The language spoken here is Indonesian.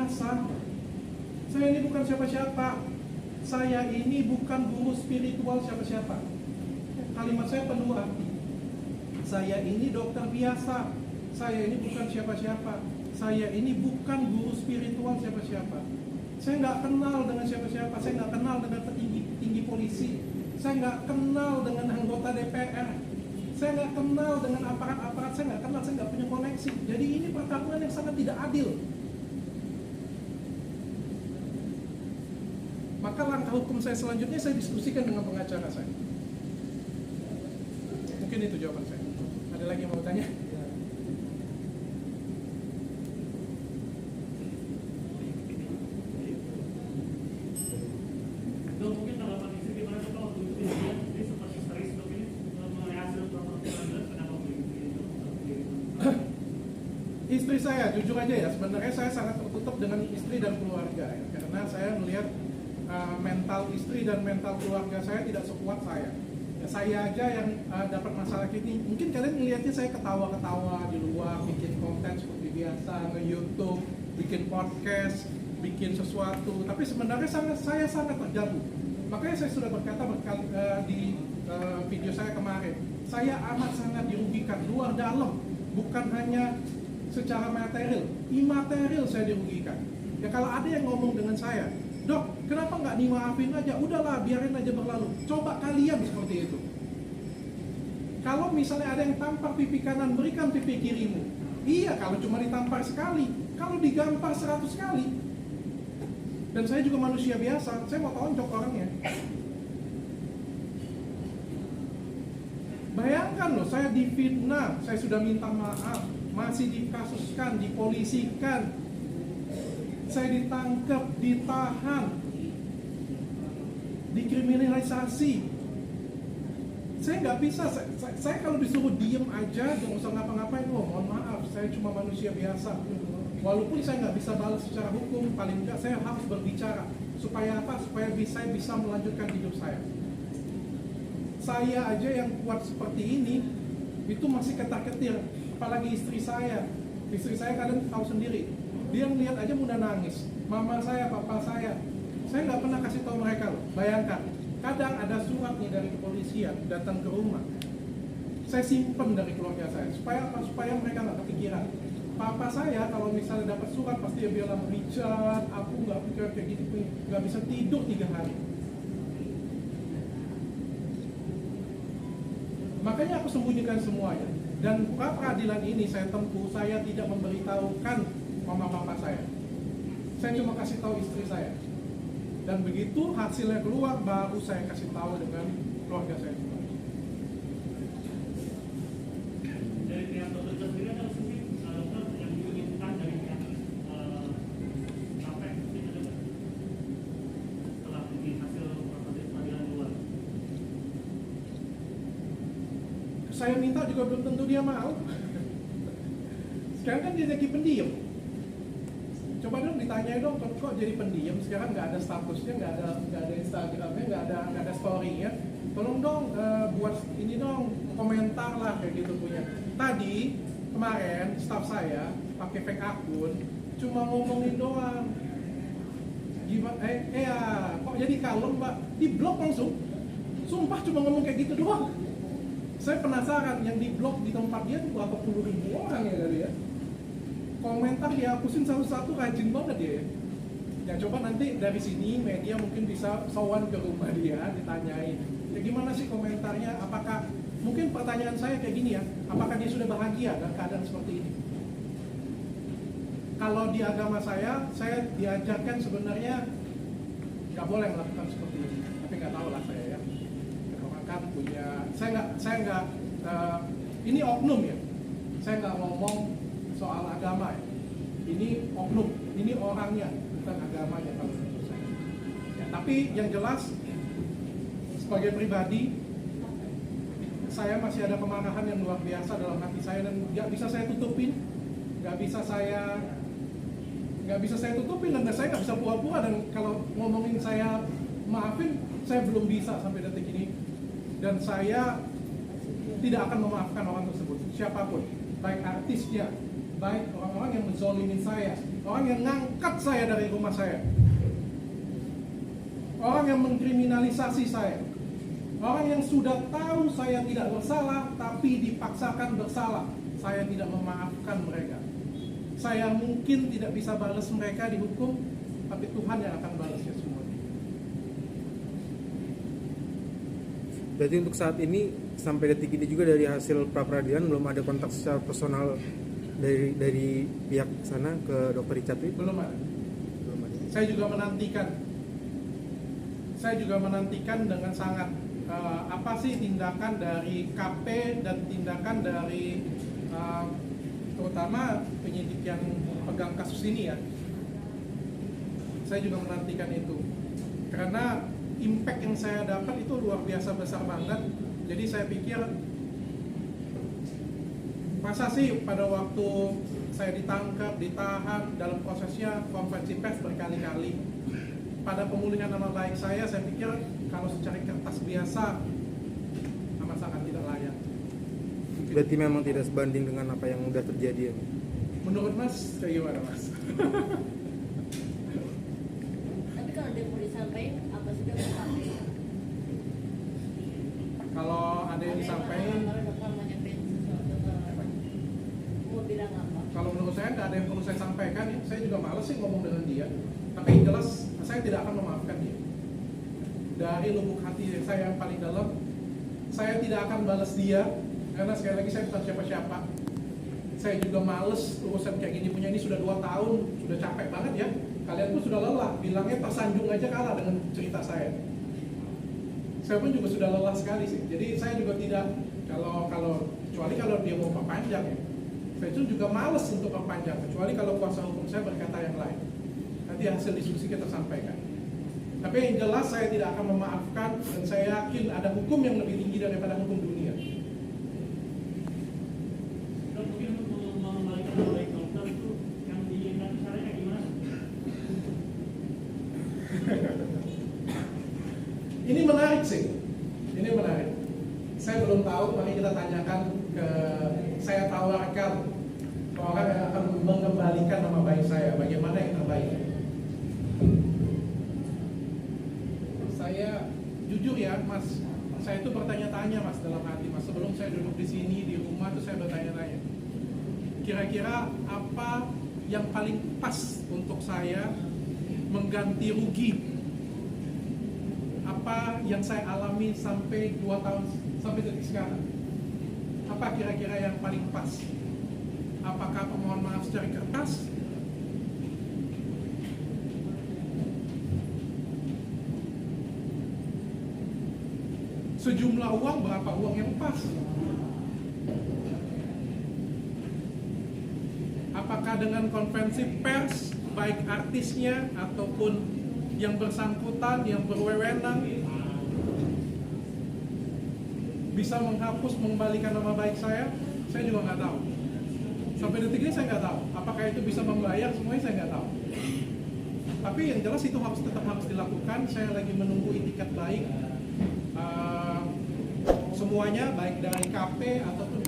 biasa. Saya ini bukan siapa-siapa. Saya ini bukan guru spiritual siapa-siapa. Kalimat saya penuh arti. Saya ini dokter biasa. Saya ini bukan siapa-siapa. Saya ini bukan guru spiritual siapa-siapa. Saya nggak kenal dengan siapa-siapa. Saya nggak kenal dengan petinggi polisi. Saya nggak kenal dengan anggota DPR. Saya nggak kenal dengan aparat-aparat. Saya nggak kenal. Saya nggak punya koneksi. Jadi ini pertarungan yang sangat tidak adil. Maka langkah hukum saya selanjutnya saya diskusikan dengan pengacara saya. Mungkin itu jawaban saya. Ada lagi yang mau tanya? Mungkin tanggapan istri gimana tuh kalau waktu itu dia sempat histeris dok ini mengenai hasil pemeriksaan kenapa begitu? Istri saya, jujur aja ya, sebenarnya saya sangat tertutup dengan istri dan keluarga ya, karena saya melihat mental istri dan mental keluarga saya tidak sekuat saya. Ya, saya aja yang dapat masalah ini. Mungkin kalian melihatnya saya ketawa-ketawa di luar, bikin konten seperti biasa, nge-YouTube, bikin podcast, bikin sesuatu. Tapi sebenarnya saya sangat terganggu. Makanya saya sudah berkata di video saya kemarin, saya amat sangat dirugikan luar dalam, bukan hanya secara material, imaterial saya dirugikan. Ya kalau ada yang ngomong dengan saya, dok, kenapa nggak dimaafin aja? Udahlah, biarin aja berlalu. Coba kalian seperti itu. Kalau misalnya ada yang tampar pipi kanan, berikan pipi kirimu. Iya, kalau cuma ditampar sekali. Kalau digampar 100 kali. Dan saya juga manusia biasa, saya mau tonjok orangnya. Bayangkan loh, saya difitnah, saya sudah minta maaf, masih dikasuskan, dipolisikan. Saya ditangkap, ditahan, dikriminalisasi. Saya nggak bisa, saya kalau disuruh diem aja, nggak usah ngapa-ngapain, mohon maaf, saya cuma manusia biasa. Walaupun saya nggak bisa balas secara hukum, paling nggak saya harus berbicara. Supaya apa? Supaya saya bisa melanjutkan hidup saya. Saya aja yang kuat seperti ini, itu masih ketar-ketir. Apalagi istri saya. Istri saya kadang tahu sendiri. Dia ngeliat aja mudah nangis. Mama saya, papa saya nggak pernah kasih tahu mereka loh. Bayangkan, kadang ada surat nih dari kepolisian datang ke rumah. Saya simpen dari keluarga saya. Supaya apa? Supaya mereka nggak kepikiran. Papa saya kalau misalnya dapat surat pasti dia bilang, Richard, aku nggak pikir kayak gitu, nggak bisa tidur 3 hari. Makanya aku sembunyikan semuanya. Dan pra peradilan ini saya tempuh, saya tidak memberitahukan mama papa saya. Saya cuma kasih tahu istri saya. Dan begitu hasilnya keluar, baru saya kasih tahu dengan keluarga saya juga. Dari pihak dokter sendiri ada sisi dokter yang diinginkan dari pihak KPK mungkin ada setelah ini hasil proses pengadilan keluar. Saya minta juga belum tentu dia mau. Sekarang kan dia jadi pendiam. Coba dong ditanyain dong, kok jadi pendiam? Sekarang nggak ada statusnya, nggak ada Instagramnya, nggak ada story-nya. Tolong dong buat ini dong, komentar lah kayak gitu punya. Tadi kemarin staff saya pakai fake akun, cuma ngomongin doang. Gimana? Kok jadi kalem mbak? Di blok langsung. Sumpah cuma ngomong kayak gitu doang. Saya penasaran yang di blok di tempat dia berapa puluh ribu orang ya kali ya. Komentar dihapusin satu-satu, rajin banget dia ya. Ya coba nanti dari sini media mungkin bisa sowan ke rumah dia, ditanyain. Ya gimana sih komentarnya? Apakah, mungkin pertanyaan saya kayak gini ya, apakah dia sudah bahagia dalam keadaan seperti ini? Kalau di agama saya diajarkan sebenarnya nggak boleh melakukan seperti ini. Tapi nggak tahu lah saya ya. Orang kan punya, saya nggak ini oknum ya. Saya nggak ngomong soal agama ya. Ini oknum, ini orangnya, bukan agamanya kalau menurut saya. Ya, tapi yang jelas sebagai pribadi saya masih ada kemarahan yang luar biasa dalam hati saya dan nggak bisa saya tutupin, nggak bisa saya tutupin dan saya nggak bisa pura-pura. Dan kalau ngomongin saya maafin, saya belum bisa sampai detik ini. Dan saya tidak akan memaafkan orang tersebut, siapapun, baik artisnya, baik orang-orang yang menzolimin saya, orang yang ngangkat saya dari rumah saya, orang yang mengkriminalisasi saya, orang yang sudah tahu saya tidak bersalah tapi dipaksakan bersalah. Saya tidak memaafkan mereka. Saya mungkin tidak bisa balas mereka dihukum, tapi Tuhan yang akan balasnya semua. Berarti untuk saat ini sampai detik ini juga dari hasil pra peradilan belum ada kontak secara personal dari pihak sana ke Dr. Richard itu? Belum ada. Belum ada. Saya juga menantikan dengan sangat apa sih tindakan dari KP dan tindakan dari terutama penyidik yang pegang kasus ini ya. Saya juga menantikan itu karena impact yang saya dapat itu luar biasa besar banget. Jadi saya pikir masa sih pada waktu saya ditangkap, ditahan, dalam prosesnya konferensi pers berkali-kali. Pada pemulihan nama baik saya pikir kalau secara kertas biasa amat sangat tidak layak. Berarti memang tidak sebanding dengan apa yang sudah terjadi ya? Menurut Mas, kayak gimana Mas? Tapi kalau dia mau disampaikan, apa sudah disampaikan? Kalau ada yang disampaikan, Kalau dokter mau nyampein sesuatu mau bilang apa? kalau menurut saya nggak ada yang perlu saya sampaikan ya. Saya juga males sih ngomong dengan dia. Tapi yang jelas saya tidak akan memaafkan dia. Dari lubuk hati saya yang paling dalam, saya tidak akan balas dia. Karena sekali lagi saya bukan siapa-siapa. Saya juga males urusan kayak gini punya ini sudah 2 tahun, sudah capek banget ya. Kalian pun sudah lelah, bilangnya tersanjung aja kalah dengan cerita saya. Saya pun juga sudah lelah sekali sih. Jadi saya juga tidak kecuali kalau dia mau perpanjang ya. Saya pun juga males untuk perpanjang kecuali kalau kuasa hukum saya berkata yang lain. Nanti hasil diskusi kita sampaikan. Tapi yang jelas saya tidak akan memaafkan dan saya yakin ada hukum yang lebih tinggi daripada hukum dunia. Dok, mungkin untuk mengembalikan nama baik dokter itu yang diinginkan caranya gimana? Ini menarik sih. Ini menarik. Saya belum tahu, mari kita tanyakan ke saya tawarkan ke orang yang akan mengembalikan nama baik saya. Bagaimana yang terbaik? Saya jujur ya, Mas. Saya itu bertanya-tanya Mas dalam hati Mas. Sebelum saya duduk di sini di rumah tuh saya bertanya-tanya. Kira-kira apa yang paling pas untuk saya mengganti rugi? Apa yang saya alami sampai 2 tahun sampai detik sekarang? Apa kira-kira yang paling pas? Apakah pemohon maaf secara kertas? Sejumlah uang, berapa uang yang pas? Apakah dengan konferensi pers, baik artisnya ataupun yang bersangkutan, yang berwenang, bisa menghapus, mengembalikan nama baik saya juga nggak tahu. Sampai detik ini saya nggak tahu. Apakah itu bisa membayar semuanya saya nggak tahu. Tapi yang jelas itu tetap harus dilakukan. Saya lagi menunggu itikat baik semuanya, baik dari KP ataupun